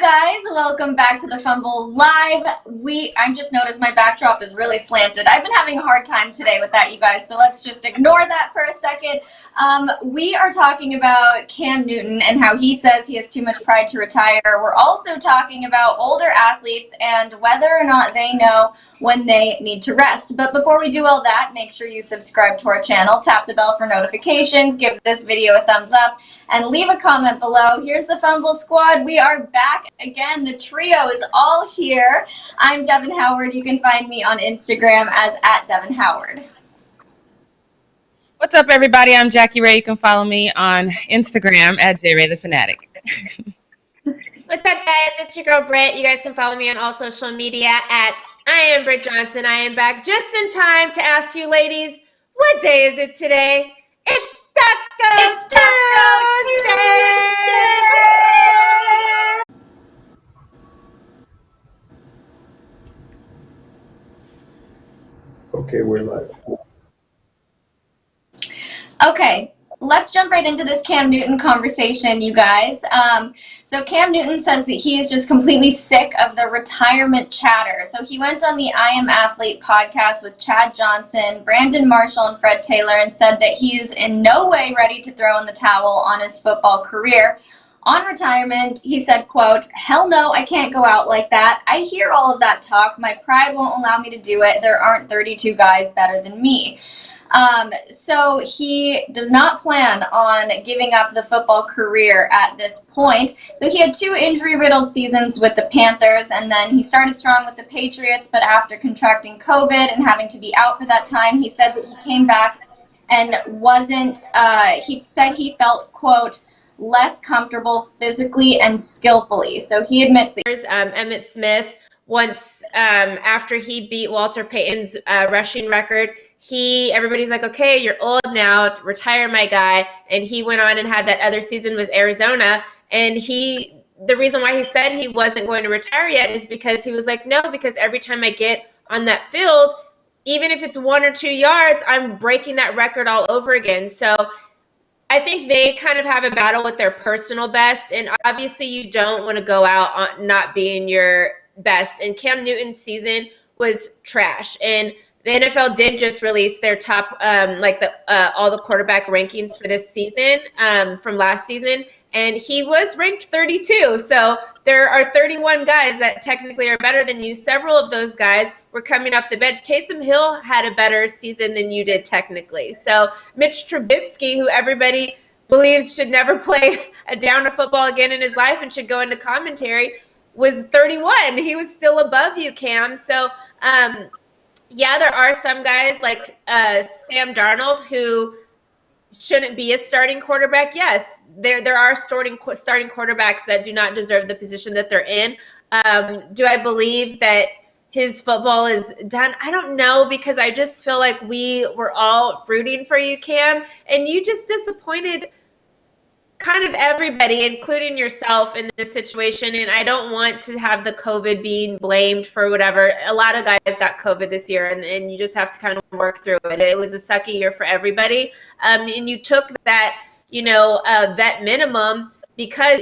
guys, welcome back to the Fumble Live. I just noticed my backdrop is really slanted. I've been having a hard time today with that, you guys, so let's just ignore that for a second. We are talking about Cam Newton and how he says he has too much pride to retire. We're also talking about older athletes and whether or not they know when they need to rest. But before we do all that, make sure you subscribe to our channel, tap the bell for notifications, give this video a thumbs up, and leave a comment below. Here's the Fumble Squad. We are back again. The trio is all here. I'm Devin Howard. You can find me on Instagram as @DevinHoward. What's up, everybody? I'm Jackie Ray. You can follow me on Instagram @JRayTheFanatic. What's up, guys? It's your girl, Britt. You guys can follow me on all social media I am Britt Johnson. I am back just in time to ask you ladies, what day is it today? It's Taco Tuesday! Okay, we're live. Okay, let's jump right into this Cam Newton conversation, you guys. So Cam Newton says that he is just completely sick of the retirement chatter. So he went on the I Am Athlete podcast with Chad Johnson, Brandon Marshall, and Fred Taylor and said that he is in no way ready to throw in the towel on his football career. On retirement, he said, quote, "Hell no, I can't go out like that. I hear all of that talk. My pride won't allow me to do it. There aren't 32 guys better than me." So he does not plan on giving up the football career at this point. So he had 2 injury-riddled seasons with the Panthers, and then he started strong with the Patriots, but after contracting COVID and having to be out for that time, he said that he came back and he said he felt, quote, less comfortable physically and skillfully. So he admits that Emmitt Smith, once after he beat Walter Payton's rushing record, everybody's like, okay, you're old now, retire my guy. And he went on and had that other season with Arizona. And the reason why he said he wasn't going to retire yet is because he was like, no, because every time I get on that field, even if it's 1 or 2 yards, I'm breaking that record all over again. So I think they kind of have a battle with their personal best. And obviously you don't want to go out on not being your best. And Cam Newton's season was trash. And the NFL did just release their top, all the quarterback rankings for this season from last season, and he was ranked 32. So there are 31 guys that technically are better than you. Several of those guys were coming off the bench. Taysom Hill had a better season than you did technically. So Mitch Trubisky, who everybody believes should never play a down of football again in his life and should go into commentary, was 31. He was still above you, Cam. So, yeah, there are some guys like Sam Darnold who shouldn't be a starting quarterback. Yes, there are starting quarterbacks that do not deserve the position that they're in. Do I believe that his football is done? I don't know, because I just feel like we were all rooting for you, Cam, and you just disappointed kind of everybody, including yourself, in this situation. And I don't want to have the COVID being blamed for whatever. A lot of guys got COVID this year, and you just have to kind of work through it. It was a sucky year for everybody. And you took that, vet minimum because,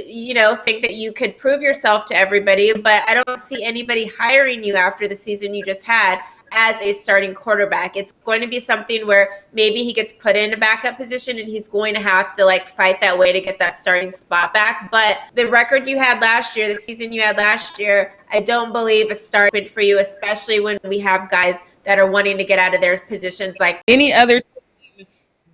think that you could prove yourself to everybody. But I don't see anybody hiring you after the season you just had as a starting quarterback. It's going to be something where maybe he gets put in a backup position and he's going to have to fight that way to get that starting spot back. But the record you had last year, the season you had last year, I don't believe a start for you, especially when we have guys that are wanting to get out of their positions like Any other team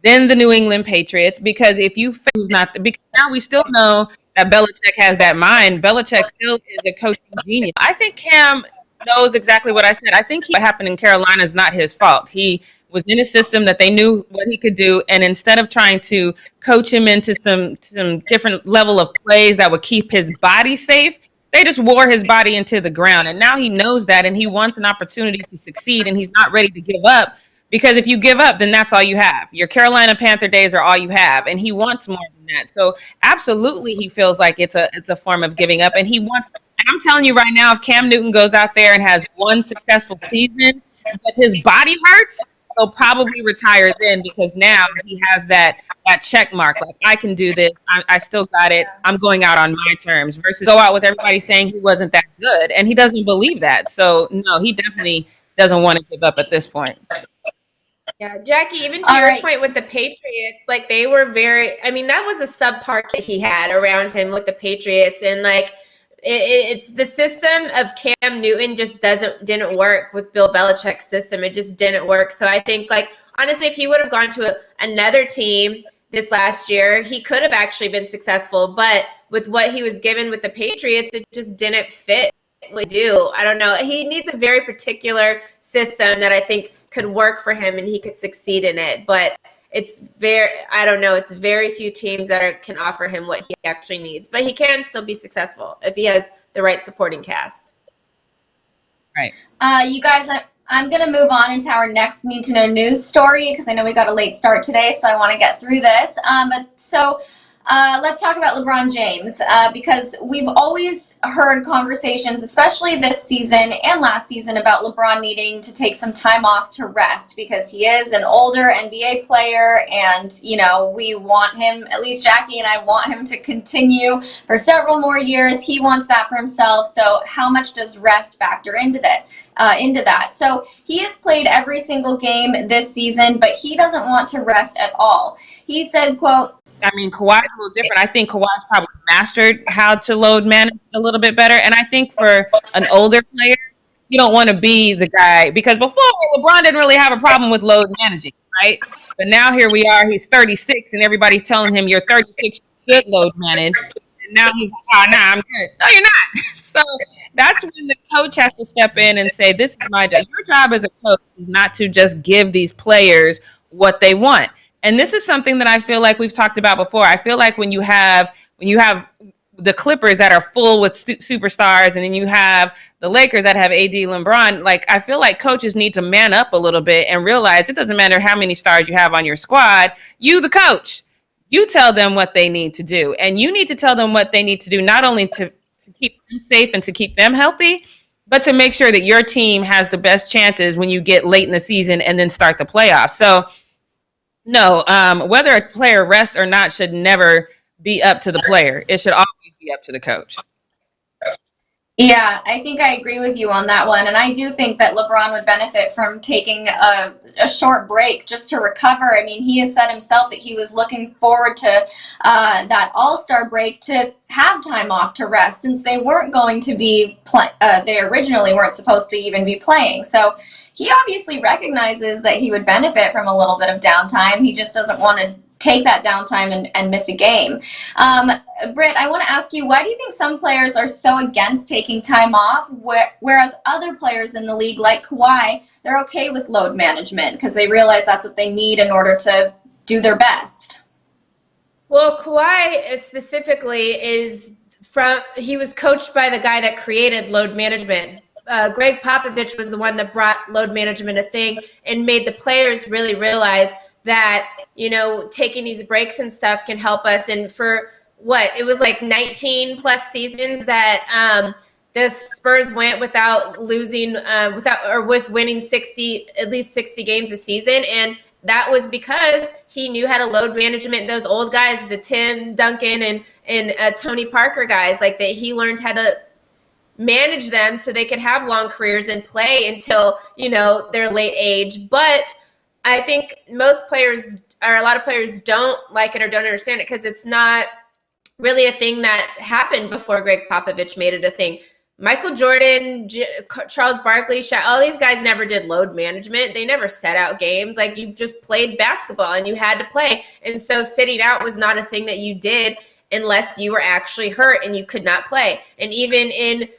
than the New England Patriots, because if you because now we still know that Belichick has that mind. Belichick still is a coaching genius. I think Cam knows exactly what I said. I think what happened in Carolina is not his fault. He was in a system that they knew what he could do, and instead of trying to coach him into some different level of plays that would keep his body safe, they just wore his body into the ground. And now he knows that, and he wants an opportunity to succeed, and he's not ready to give up, because if you give up, then that's all you have. Your Carolina Panther days are all you have, and he wants more than that. So absolutely, he feels like it's a form of giving up, and he wants. And I'm telling you right now, if Cam Newton goes out there and has one successful season, but his body hurts, he'll probably retire then because now he has that check mark. Like, I can do this. I still got it. I'm going out on my terms versus go out with everybody saying he wasn't that good. And he doesn't believe that. So, no, he definitely doesn't want to give up at this point. Yeah, Jackie, even to your point with the Patriots, like they were that was a subpar that he had around him with the Patriots. And like, it's the system of Cam Newton just didn't work with Bill Belichick's system. It just didn't work. So I think, like, honestly, if he would have gone to another team this last year, he could have actually been successful. But with what he was given with the Patriots, it just didn't fit. I don't know. He needs a very particular system that I think could work for him and he could succeed in it. But it's very few teams that can offer him what he actually needs. But he can still be successful if he has the right supporting cast. Right. You guys, I'm going to move on into our next Need to Know news story because I know we got a late start today, so I want to get through this. Let's talk about LeBron James because we've always heard conversations, especially this season and last season, about LeBron needing to take some time off to rest because he is an older NBA player and, you know, we want him, at least Jackie and I want him to continue for several more years. He wants that for himself. So how much does rest factor into that? So he has played every single game this season, but he doesn't want to rest at all. He said, quote, I mean, Kawhi's a little different. I think Kawhi's probably mastered how to load manage a little bit better. And I think for an older player, you don't want to be the guy because before LeBron didn't really have a problem with load managing, right? But now here we are, he's 36 and everybody's telling him you're 36, you should load manage. And now he's like, nah, I'm good. No, you're not. So that's when the coach has to step in and say, this is my job. Your job as a coach is not to just give these players what they want. And this is something that I feel like we've talked about before. I feel like when you have the Clippers that are full with superstars, and then you have the Lakers that have AD, LeBron, like I feel like coaches need to man up a little bit and realize it doesn't matter how many stars you have on your squad. You, the coach, you tell them what they need to do, and you need to tell them what they need to do, not only to keep them safe and to keep them healthy, but to make sure that your team has the best chances when you get late in the season and then start the playoffs. So. No, whether a player rests or not should never be up to the player. It should always be up to the coach. Yeah, I think I agree with you on that one. And I do think that LeBron would benefit from taking a short break just to recover. I mean, he has said himself that he was looking forward to that All-Star break to have time off to rest since they weren't going to be they originally weren't supposed to even be playing. So he obviously recognizes that he would benefit from a little bit of downtime. He just doesn't want to take that downtime and miss a game. Britt, I want to ask you, why do you think some players are so against taking time off, whereas other players in the league, like Kawhi, they're okay with load management because they realize that's what they need in order to do their best? Well, Kawhi specifically he was coached by the guy that created load management. Greg Popovich was the one that brought load management a thing and made the players really realize that, you know, taking these breaks and stuff can help us. And for it was like 19 plus seasons that the Spurs went without losing, with winning at least 60 games a season. And that was because he knew how to load management. Those old guys, the Tim Duncan and Tony Parker guys, like that, he learned how to manage them so they could have long careers and play until, you know, their late age. But I think a lot of players don't like it or don't understand it because it's not really a thing that happened before Greg Popovich made it a thing. Michael Jordan, Charles Barkley, all these guys never did load management. They never set out games. Like, you just played basketball and you had to play. And so sitting out was not a thing that you did unless you were actually hurt and you could not play. And even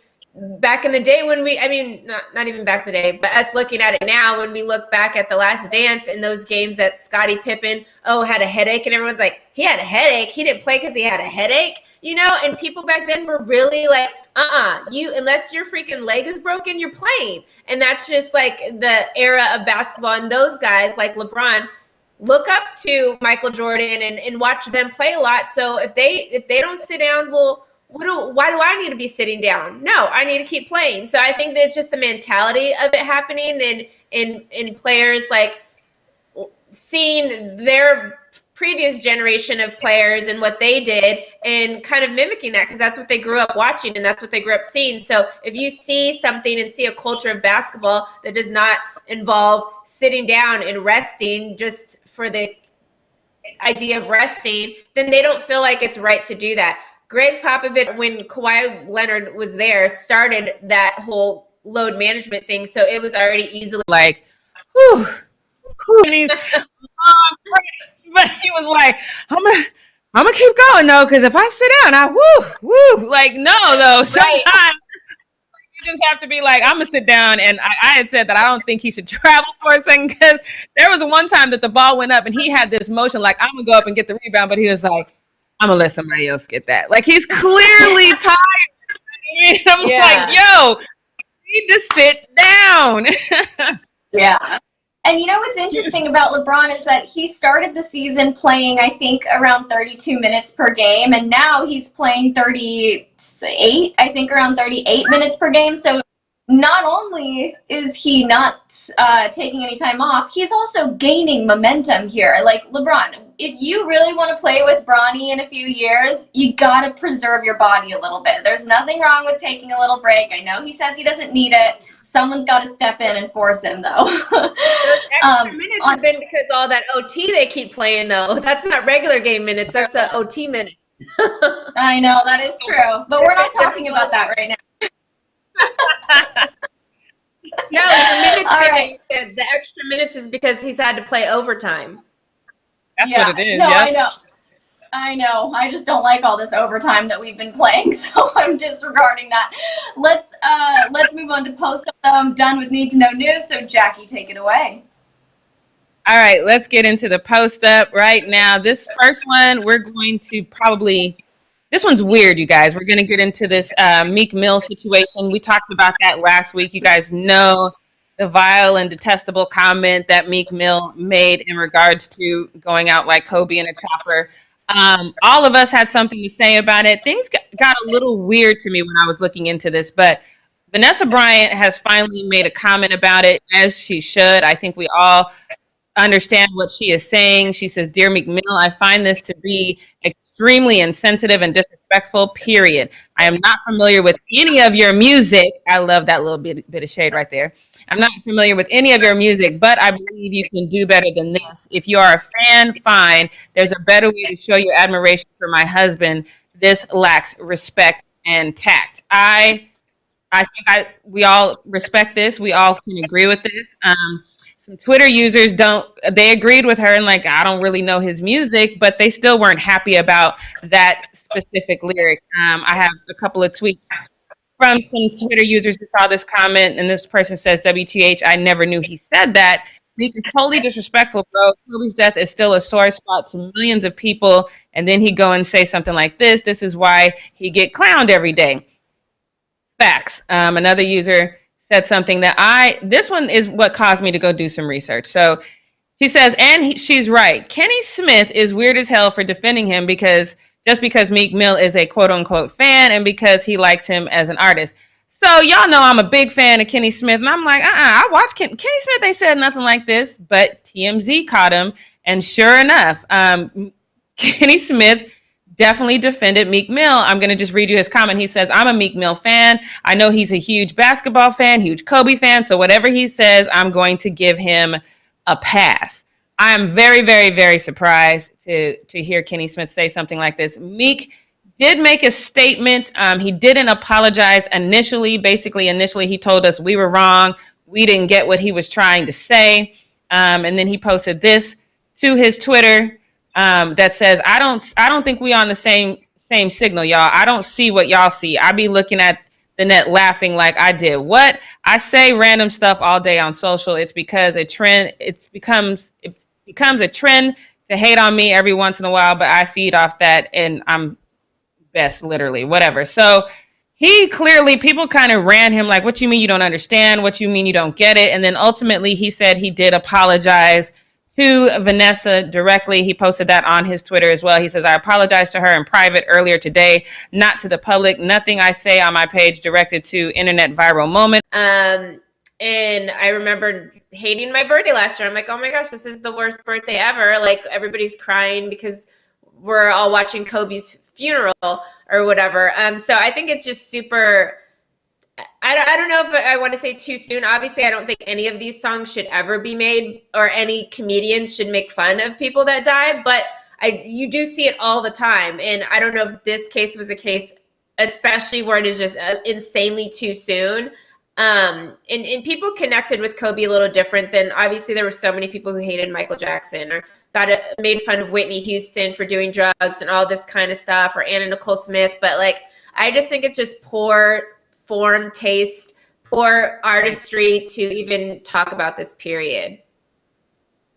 back in the day not even back in the day, but us looking at it now, when we look back at the Last Dance and those games that Scottie Pippen, had a headache, and everyone's like, he had a headache. He didn't play because he had a headache, you know? And people back then were really like, unless your freaking leg is broken, you're playing. And that's just like the era of basketball. And those guys like LeBron look up to Michael Jordan and watch them play a lot. So if they don't sit down, well, why do I need to be sitting down? No, I need to keep playing. So I think there's just the mentality of it happening in players like seeing their previous generation of players and what they did and kind of mimicking that, because that's what they grew up watching and that's what they grew up seeing. So if you see something and see a culture of basketball that does not involve sitting down and resting just for the idea of resting, then they don't feel like it's right to do that. Greg Popovich, when Kawhi Leonard was there, started that whole load management thing. So it was already easily like, whew, these long breaths. But he was like, I'm gonna keep going though, because if I sit down, woo. Like, no, though. Sometimes you just have to be like, I'm gonna sit down. And I had said that I don't think he should travel for a second, because there was one time that the ball went up and he had this motion like, I'm gonna go up and get the rebound, but he was like, I'm gonna let somebody else get that. Like, he's clearly tired. I'm like, yo, you need to sit down. Yeah. And you know what's interesting about LeBron is that he started the season playing, I think, around 32 minutes per game, and now he's playing 38, I think around 38 minutes per game. So not only is he not taking any time off, he's also gaining momentum here. Like, LeBron, if you really want to play with Bronny in a few years, you got to preserve your body a little bit. There's nothing wrong with taking a little break. I know he says he doesn't need it. Someone's got to step in and force him, though. Those extra minutes have been because all that OT they keep playing, though. That's not regular game minutes. That's an OT minute. I know, that is true. But we're not talking about that right now. No, the minutes all right. The extra minutes is because he's had to play overtime. That's what it is. No, yeah. I know. I just don't like all this overtime that we've been playing, so I'm disregarding that. Let's move on to post. I'm done with need to know news. So Jackie, take it away. All right, let's get into the post up right now. This first one, we're going to this one's weird, you guys. We're going to get into this Meek Mill situation. We talked about that last week. You guys know the vile and detestable comment that Meek Mill made in regards to going out like Kobe in a chopper. All of us had something to say about it. Things got a little weird to me when I was looking into this, but Vanessa Bryant has finally made a comment about it, as she should. I think we all understand what she is saying. She says, "Dear Meek Mill, I find this to be extremely insensitive and disrespectful, period. I am not familiar with any of your music." I love that little bit of shade right there. "I'm not familiar with any of your music, but I believe you can do better than this. If you are a fan, fine. There's a better way to show your admiration for my husband. This lacks respect and tact." I think we all respect this. We all can agree with this. Some Twitter users they agreed with her and like, I don't really know his music, but they still weren't happy about that specific lyric. I have a couple of tweets from some Twitter users who saw this comment, and this person says, "WTH, I never knew he said that. Meek is totally disrespectful, bro. Kobe's death is still a sore spot to millions of people, and then he go and say something like this. This is why he get clowned every day." Facts. Another user said something that this one is what caused me to go do some research. So she says, she's right. Kenny Smith is weird as hell for defending him because Meek Mill is a quote unquote fan and because he likes him as an artist. So y'all know I'm a big fan of Kenny Smith, and I'm like, I watched Kenny Smith. They said nothing like this, but TMZ caught him, and sure enough, Kenny Smith definitely defended Meek Mill. I'm going to just read you his comment. He says, "I'm a Meek Mill fan. I know he's a huge basketball fan, huge Kobe fan. So whatever he says, I'm going to give him a pass." I am very, very, very surprised to hear Kenny Smith say something like this. Meek did make a statement. He didn't apologize initially. Basically, initially, he told us we were wrong. We didn't get what he was trying to say. And then he posted this to his Twitter. That says, I don't think we on the same signal, y'all. I don't see what y'all see. I be looking at the net laughing like I did. What? I say random stuff all day on social. It's because it becomes a trend to hate on me every once in a while, but I feed off that and I'm best, literally, whatever. So he clearly, people kind of ran him like, what you mean you don't understand? What you mean you don't get it? And then ultimately he said he did apologize to Vanessa directly. He posted that on his Twitter as well. He says, "I apologized to her in private earlier today, not to the public. Nothing I say on my page directed to internet viral moment." And I remember hating my birthday last year. I'm like, oh my gosh, this is the worst birthday ever. Like, everybody's crying because we're all watching Kobe's funeral or whatever. So I think it's just super. I don't know if I want to say too soon. Obviously, I don't think any of these songs should ever be made, or any comedians should make fun of people that die. But you do see it all the time. And I don't know if this case was a case, especially where it is just insanely too soon. And people connected with Kobe a little different than, obviously there were so many people who hated Michael Jackson, or thought it made fun of Whitney Houston for doing drugs and all this kind of stuff, or Anna Nicole Smith. But like, I just think it's just poor form, taste, poor artistry to even talk about this period.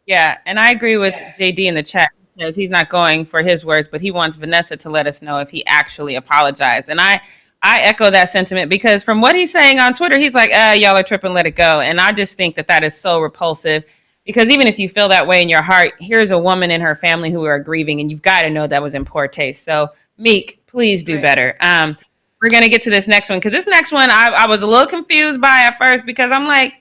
Yeah, and I agree with JD in the chat, because he's not going for his words, but he wants Vanessa to let us know if he actually apologized. And I echo that sentiment, because from what he's saying on Twitter, he's like, y'all are tripping, let it go. And I just think that is so repulsive, because even if you feel that way in your heart, here's a woman and her family who are grieving, and you've got to know that was in poor taste. So Meek, please do better. We're going to get to this next one, because this next one I was a little confused by at first, because I'm like,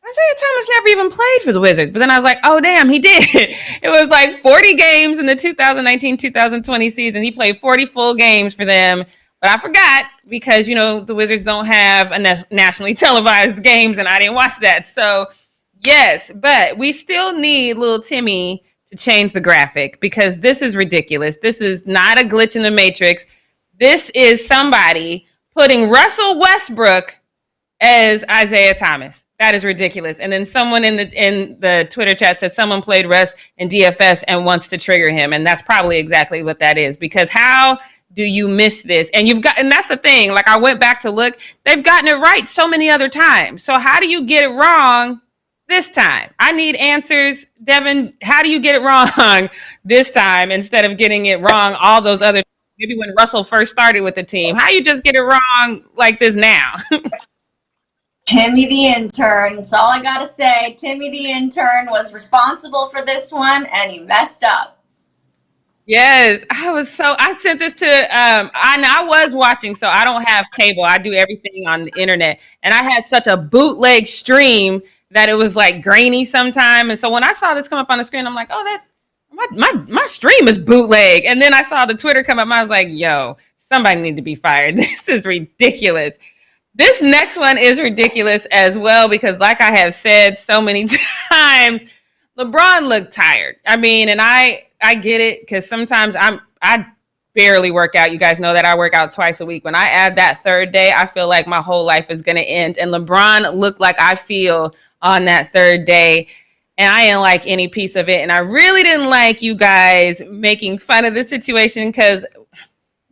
Isaiah Thomas never even played for the Wizards. But then I was like, oh, damn, he did. It was like 40 games in the 2019-2020 season. He played 40 full games for them. But I forgot, because, you know, the Wizards don't have a nationally televised games, and I didn't watch that. So, yes, but we still need little Timmy to change the graphic, because this is ridiculous. This is not a glitch in the Matrix. This is somebody putting Russell Westbrook as Isaiah Thomas. That is ridiculous. And then someone in the Twitter chat said someone played Russ in DFS and wants to trigger him. And that's probably exactly what that is, because how do you miss this? And that's the thing. Like, I went back to look, they've gotten it right so many other times. So how do you get it wrong this time? I need answers. Devin, how do you get it wrong this time instead of getting it wrong all those other, maybe when Russell first started with the team? How you just get it wrong like this now? Timmy the intern. That's all I gotta say. Timmy the intern was responsible for this one, and he messed up. Yes, I sent this to, I was watching, so I don't have cable. I do everything on the internet. And I had such a bootleg stream that it was like grainy sometime. And so when I saw this come up on the screen, I'm like, oh, my stream is bootleg. And then I saw the Twitter come up, and I was like, yo, somebody need to be fired. This is ridiculous. This next one is ridiculous as well, because like I have said so many times, LeBron looked tired. I mean, and I get it, because sometimes I barely work out. You guys know that I work out twice a week. When I add that third day, I feel like my whole life is going to end. And LeBron looked like I feel on that third day, and I didn't like any piece of it. And I really didn't like you guys making fun of the situation, because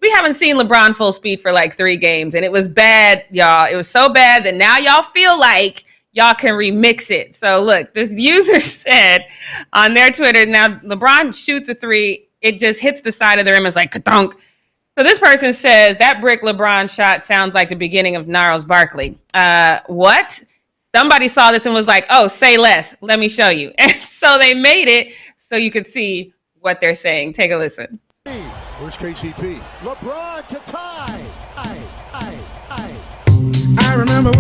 we haven't seen LeBron full speed for like 3 games, and it was bad, y'all. It was so bad that now y'all feel like y'all can remix it. So look, this user said on their Twitter, now LeBron shoots a 3, it just hits the side of the rim. It's like ka-thunk. So this person says that brick LeBron shot sounds like the beginning of Gnarls Barkley. What? Somebody saw this and was like, oh, say less. Let me show you. And so they made it so you could see what they're saying. Take a listen. Where's KCP? LeBron to tie. I remember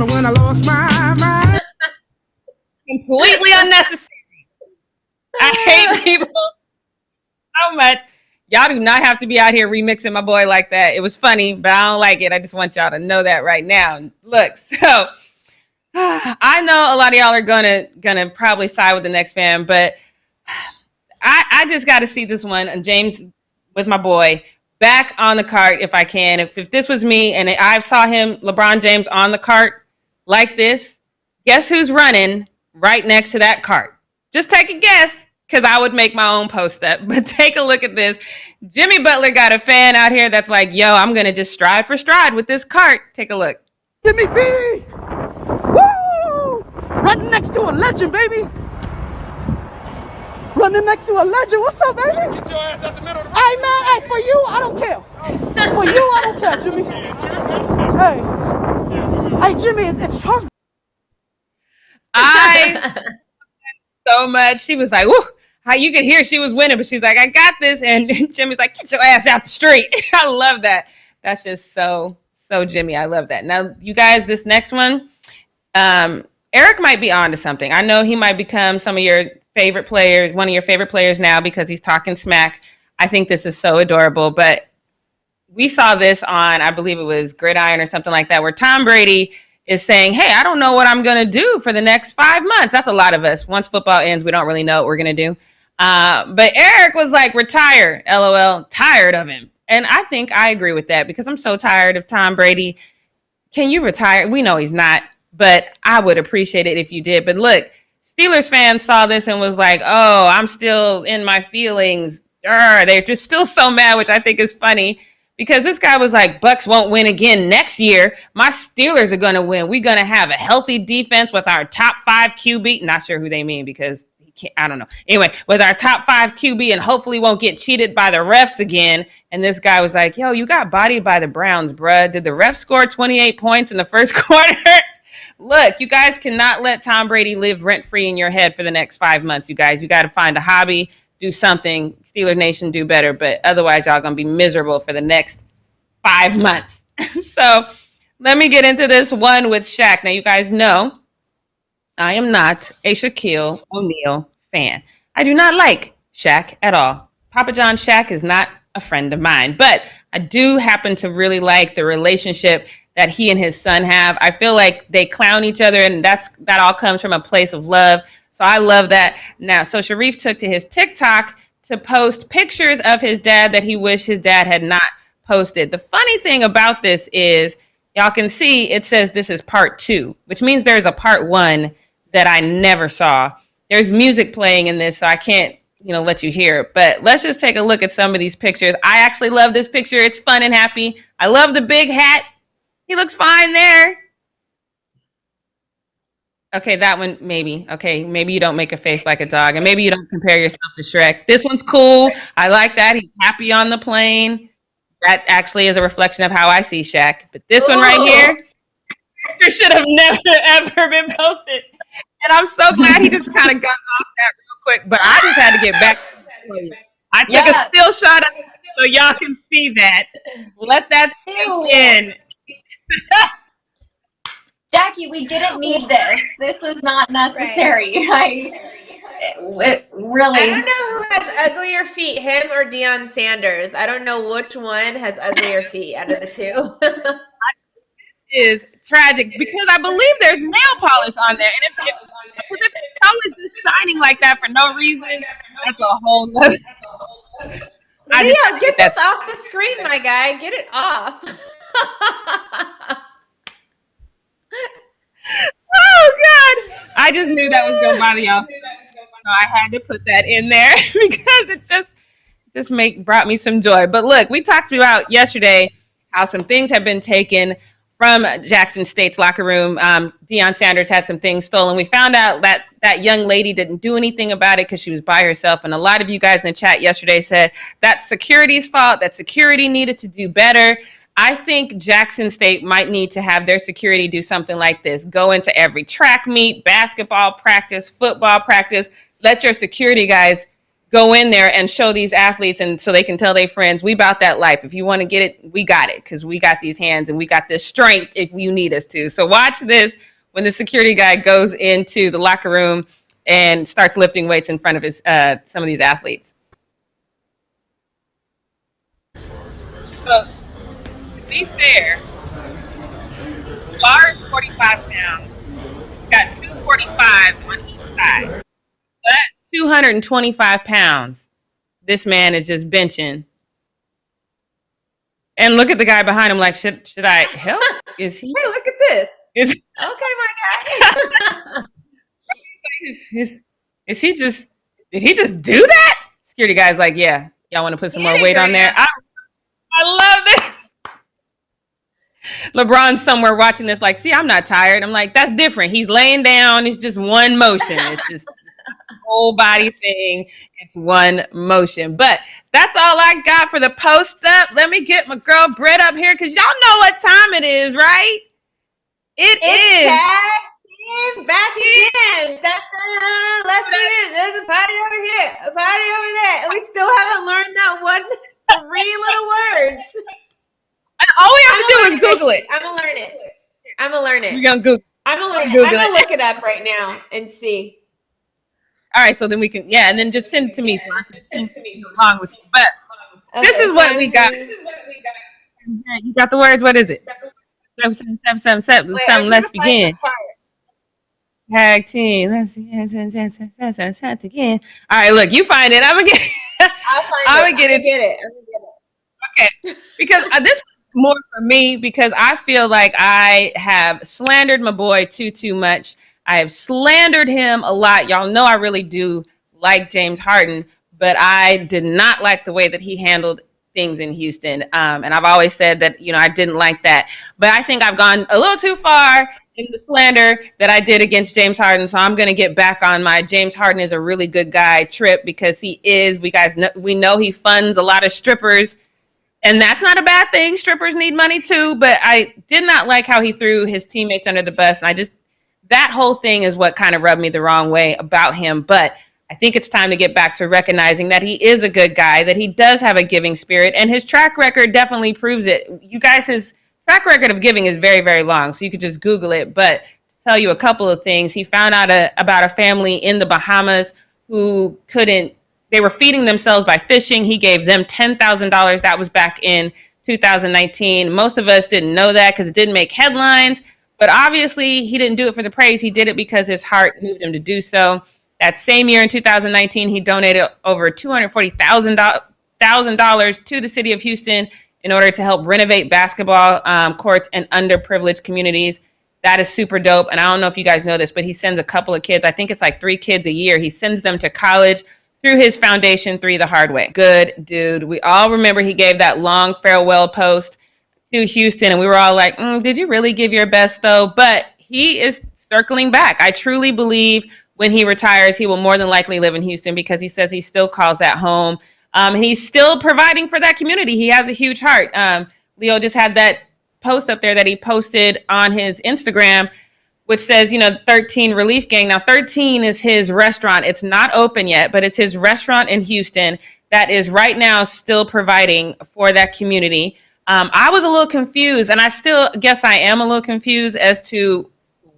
when I lost my mind. Completely unnecessary. I hate people so much. Y'all do not have to be out here remixing my boy like that. It was funny, but I don't like it. I just want y'all to know that right now. Look, so I know a lot of y'all are gonna probably side with the next fan, but I just got to see this one, and James with my boy back on the cart if I can. If this was me and I saw him, LeBron James, on the cart like this, guess who's running right next to that cart? Just take a guess, because I would make my own post up. But take a look at this. Jimmy Butler got a fan out here that's like, yo, I'm going to just stride for stride with this cart. Take a look. Jimmy B! Woo! Running next to a legend, baby! Running next to a legend. What's up, baby? Get your ass out the middle of the road. Hey, man, hey, for you, I don't care. For you, I don't care, Jimmy. Hey, Jimmy, it's Charles. I so much. She was like, woo. How you could hear she was winning, but she's like, I got this. And Jimmy's like, get your ass out the street. I love that. That's just so So Jimmy, I love that. Now, you guys, this next one, Eric might be on to something. I know he might become some of your favorite players, one of your favorite players now because he's talking smack. I think this is so adorable. But we saw this on, I believe it was Gridiron or something like that, where Tom Brady is saying, hey, I don't know what I'm going to do for the next 5 months. That's a lot of us. Once football ends, we don't really know what we're going to do. But Eric was like, retire, LOL, tired of him. And I think I agree with that because I'm so tired of Tom Brady. Can you retire? We know he's not, but I would appreciate it if you did. But look, Steelers fans saw this and was like, oh, I'm still in my feelings. They're just still so mad, which I think is funny because this guy was like, Bucks won't win again next year. My Steelers are going to win. We're going to have a healthy defense with our top 5 QB. Not sure who they mean because I don't know. Anyway, with our top 5 QB and hopefully won't get cheated by the refs again. And this guy was like, yo, you got bodied by the Browns, bruh. Did the refs score 28 points in the first quarter? Look, you guys cannot let Tom Brady live rent-free in your head for the next 5 months, you guys. You got to find a hobby, do something. Steelers Nation, do better. But otherwise, y'all going to be miserable for the next 5 months. So let me get into this one with Shaq. Now, you guys know I am not a Shaquille O'Neal fan. I do not like Shaq at all. Papa John Shaq is not a friend of mine, but I do happen to really like the relationship that he and his son have. I feel like they clown each other, and that all comes from a place of love. So I love that. Now, so Sharif took to his TikTok to post pictures of his dad that he wished his dad had not posted. The funny thing about this is y'all can see it says this is part 2, which means there's a part 1 that I never saw. There's music playing in this, so I can't, let you hear it. But let's just take a look at some of these pictures. I actually love this picture. It's fun and happy. I love the big hat. He looks fine there. Okay, that one, maybe. Okay, maybe you don't make a face like a dog, and maybe you don't compare yourself to Shrek. This one's cool. I like that. He's happy on the plane. That actually is a reflection of how I see Shaq. But this one right here, it should have never, ever been posted. And I'm so glad he just kind of got off that real quick. But I just had to get back. I took a still shot of it so y'all can see that. Let that sink in. Jackie, we didn't need this. This was not necessary. Right. Really. I don't know who has uglier feet, him or Deion Sanders. I don't know which one has uglier feet out of the two. Is tragic because I believe there's nail polish on there, and if his toe is just shining like that for no reason, that's a whole nother. Leo, get this off the screen, my guy. Get it off. Oh God! I just knew that was gonna bother y'all, so I had to put that in there because it just brought me some joy. But look, we talked about yesterday how some things have been taken from Jackson State's locker room. Deion Sanders had some things stolen. We found out that that young lady didn't do anything about it because she was by herself. And a lot of you guys in the chat yesterday said that's security's fault, that security needed to do better. I think Jackson State might need to have their security do something like this. Go into every track meet, basketball practice, football practice. Let your security guys go in there and show these athletes, and so they can tell their friends, we about that life. If you want to get it, we got it, because we got these hands and we got this strength if you need us to. So watch this when the security guy goes into the locker room and starts lifting weights in front of his some of these athletes. So to be fair, bar is 45 pounds. Got 245 on each side. But 225 pounds. This man is just benching. And look at the guy behind him like, should I help? Is he? Hey, look at this. Is, Okay, my guy. is he just, did he just do that? Security guy's like, yeah, y'all want to put some more weight on there? I love this. LeBron's somewhere watching this like, see, I'm not tired. I'm like, that's different. He's laying down. It's just one motion. It's just whole body thing. It's one motion. But that's all I got for the post up. Let me get my girl Britt up here because y'all know what time it is, right? It's tag team back again. Let's see it. There's a party over here, a party over there. And we still haven't learned that 3 little words. And all we have to do is Google it. I'm gonna learn it. I'm gonna learn it. We're gonna Google. I'm gonna learn it. Google I'm gonna it. look it up right now and see. All right, so then we can, and then just send it to me so I can send it along with you. But this is what we got. You got the words. What is it? 777. Let's begin. Tag team. Let's again. All right, look, you find it. I'm gonna get. I'm gonna get it. Okay, because this is more for me because I feel like I have slandered my boy too much. I have slandered him a lot. Y'all know I really do like James Harden, but I did not like the way that he handled things in Houston. And I've always said that, I didn't like that. But I think I've gone a little too far in the slander that I did against James Harden. So I'm going to get back on my James Harden is a really good guy trip because he is. We know he funds a lot of strippers. And that's not a bad thing. Strippers need money too. But I did not like how he threw his teammates under the bus. And that whole thing is what kind of rubbed me the wrong way about him. But I think it's time to get back to recognizing that he is a good guy, that he does have a giving spirit, and his track record definitely proves it. You guys, his track record of giving is very, very long, so you could just Google it. But to tell you a couple of things, he found out about a family in the Bahamas who they were feeding themselves by fishing. He gave them $10,000. That was back in 2019. Most of us didn't know that because it didn't make headlines. But obviously, he didn't do it for the praise. He did it because his heart moved him to do so. That same year in 2019, he donated over $240,000 to the city of Houston in order to help renovate basketball courts in underprivileged communities. That is super dope. And I don't know if you guys know this, but he sends a couple of kids. I think it's like 3 kids a year. He sends them to college through his foundation, 3 the Hard Way. Good dude. We all remember he gave that long farewell post to Houston, and we were all like, did you really give your best though? But he is circling back. I truly believe when he retires, he will more than likely live in Houston because he says he still calls that home. He's still providing for that community. He has a huge heart. Leo just had that post up there that he posted on his Instagram, which says, 13 Relief Gang. Now, 13 is his restaurant. It's not open yet, but it's his restaurant in Houston that is right now still providing for that community. I was a little confused, and I still guess I am a little confused as to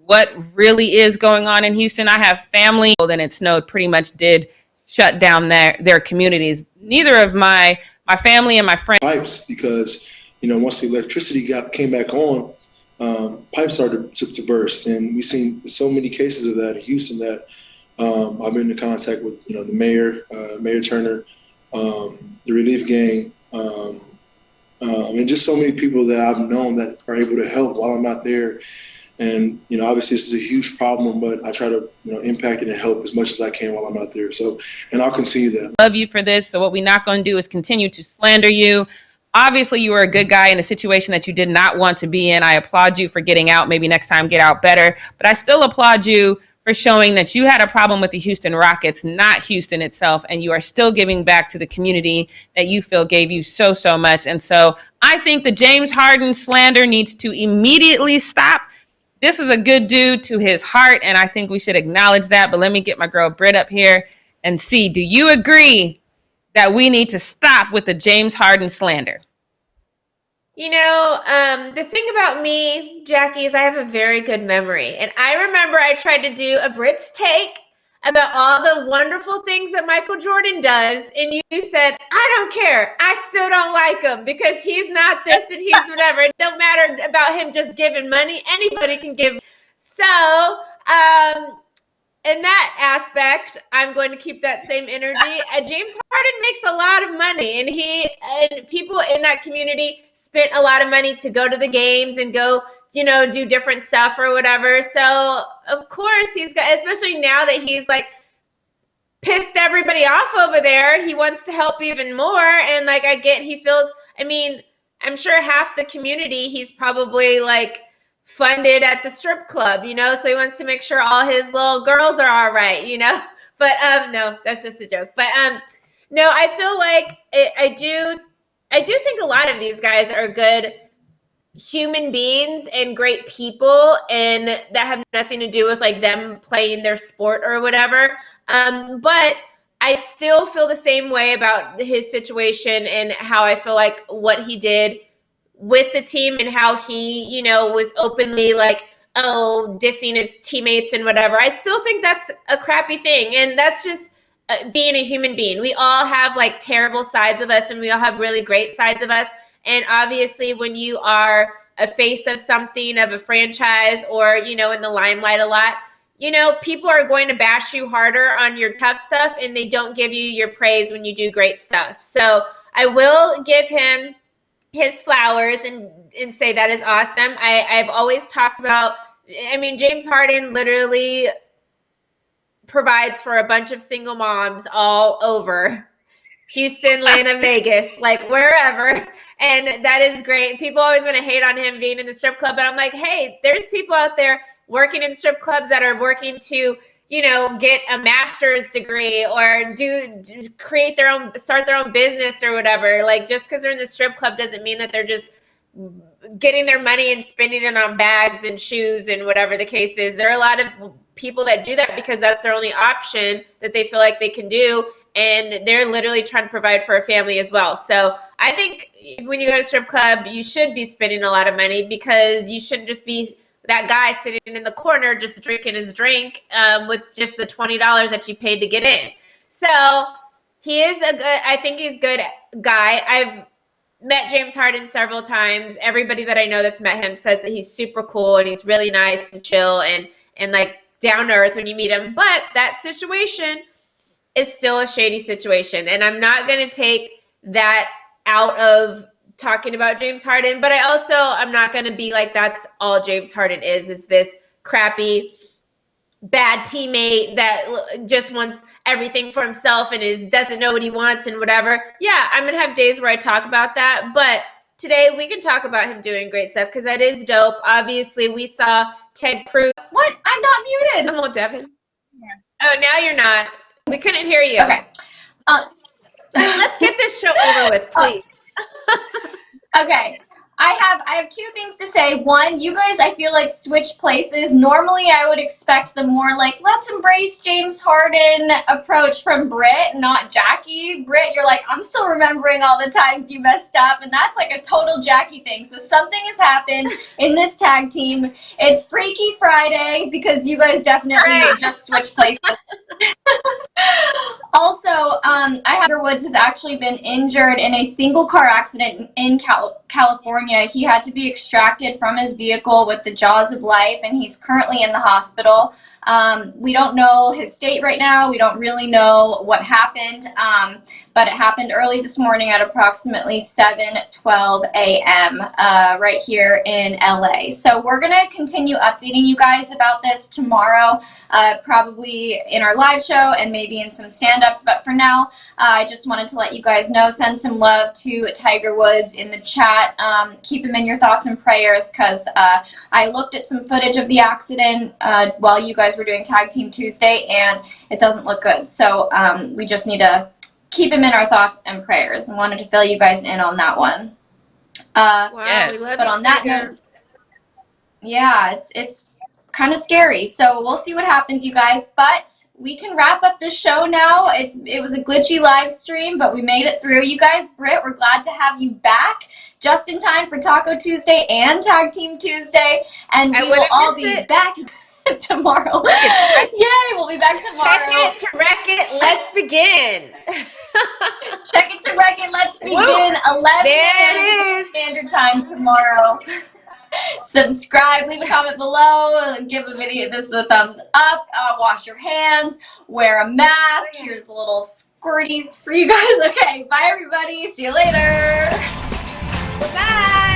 what really is going on in Houston. I have family, and it snowed pretty much did shut down their communities. Neither of my family and my friends. Pipes, because, once the electricity came back on, pipes started to burst. And we've seen so many cases of that in Houston that I've been in contact with, the mayor, Mayor Turner, the Relief Gang, and just so many people that I've known that are able to help while I'm not there. And, obviously this is a huge problem, but I try to, impact it and help as much as I can while I'm out there. So, and I'll continue that. Love you for this. So what we're not going to do is continue to slander you. Obviously, you were a good guy in a situation that you did not want to be in. I applaud you for getting out. Maybe next time get out better. But I still applaud you for showing that you had a problem with the Houston Rockets, not Houston itself, and you are still giving back to the community that you feel gave you so much. And so I think the James Harden slander needs to immediately stop. This is a good dude to his heart, and I think we should acknowledge that. But let me get my girl Britt up here and see, do you agree that we need to stop with the James Harden slander? The thing about me, Jackie, is I have a very good memory. And I remember I tried to do a Britt's take about all the wonderful things that Michael Jordan does. And you said, I don't care. I still don't like him because he's not this and he's whatever. It don't matter about him just giving money. Anybody can give. So, in that aspect, I'm going to keep that same energy. James Harden makes a lot of money, and people in that community spent a lot of money to go to the games and go, do different stuff or whatever. So of course he's got, especially now that he's like pissed everybody off over there, he wants to help even more. And like, he feels, I'm sure half the community he's probably like funded at the strip club, so he wants to make sure all his little girls are all right, but no, that's just a joke. But no, I feel like I do think a lot of these guys are good human beings and great people, and that have nothing to do with like them playing their sport or whatever. But I still feel the same way about his situation and how I feel like what he did with the team and how he, you know, was openly like, oh, dissing his teammates and whatever. I still think that's a crappy thing. And that's just being a human being. We all have like terrible sides of us and we all have really great sides of us. And obviously when you are a face of something, of a franchise, or, you know, in the limelight a lot, you know, people are going to bash you harder on your tough stuff and they don't give you your praise when you do great stuff. So I will give him his flowers and say that is awesome. I've always talked about, I mean, James Harden literally provides for a bunch of single moms all over Houston, Atlanta, Vegas, like wherever. And that is great. People always want to hate on him being in the strip club, but I'm like, hey, there's people out there working in strip clubs that are working to, you know, get a master's degree or create their own, start their own business or whatever. Like just because they're in the strip club doesn't mean that they're just getting their money and spending it on bags and shoes and whatever the case is. There are a lot of people that do that because that's their only option that they feel like they can do. And they're literally trying to provide for a family as well. So I think when you go to a strip club, you should be spending a lot of money because you shouldn't just be that guy sitting in the corner just drinking his drink with just the $20 that you paid to get in. So he is I think he's a good guy. I've met James Harden several times. Everybody that I know that's met him says that he's super cool and he's really nice and chill and like down to earth when you meet him. But that situation is still a shady situation. And I'm not going to take that out of talking about James Harden, but I'm not going to be like, that's all James Harden is this crappy, bad teammate that just wants everything for himself and doesn't know what he wants and whatever. Yeah, I'm going to have days where I talk about that, but today we can talk about him doing great stuff because that is dope. Obviously, we saw Ted Cruz. What? I'm not muted. Oh, Devin. Yeah. Oh, now you're not. We couldn't hear you. Okay. Let's get this show over with, please. Okay. I have two things to say. One, you guys, I feel like switch places. Normally, I would expect the more like, let's embrace James Harden approach from Britt, not Jackie. Britt, you're like, I'm still remembering all the times you messed up, and that's like a total Jackie thing. So something has happened in this tag team. It's Freaky Friday because you guys definitely just switched places. Also, Tiger Woods has actually been injured in a single car accident in California. He had to be extracted from his vehicle with the jaws of life, and he's currently in the hospital. We don't know his state right now. We don't really know what happened, but it happened early this morning at approximately 7:12 a.m. Right here in LA. So we're going to continue updating you guys about this tomorrow, probably in our live show and maybe in some stand-ups. But for now, I just wanted to let you guys know, send some love to Tiger Woods in the chat. Keep him in your thoughts and prayers because I looked at some footage of the accident while you guys were doing Tag Team Tuesday, and it doesn't look good. So we just need to keep him in our thoughts and prayers. I wanted to fill you guys in on that one. Wow, we love but on that note, yeah, it's kind of scary. So we'll see what happens, you guys. But we can wrap up the show now. It was a glitchy live stream, but we made it through. You guys, Britt, we're glad to have you back just in time for Taco Tuesday and Tag Team Tuesday. And we will all be back tomorrow. Yay, we'll be back tomorrow. Check it to wreck it. Let's begin. Check it to wreck it. Let's begin. 11 a.m. Standard Time tomorrow. Subscribe, leave a comment below, give the video this a thumbs up, wash your hands, wear a mask. Here's the little squirties for you guys. Okay, bye everybody. See you later. Bye.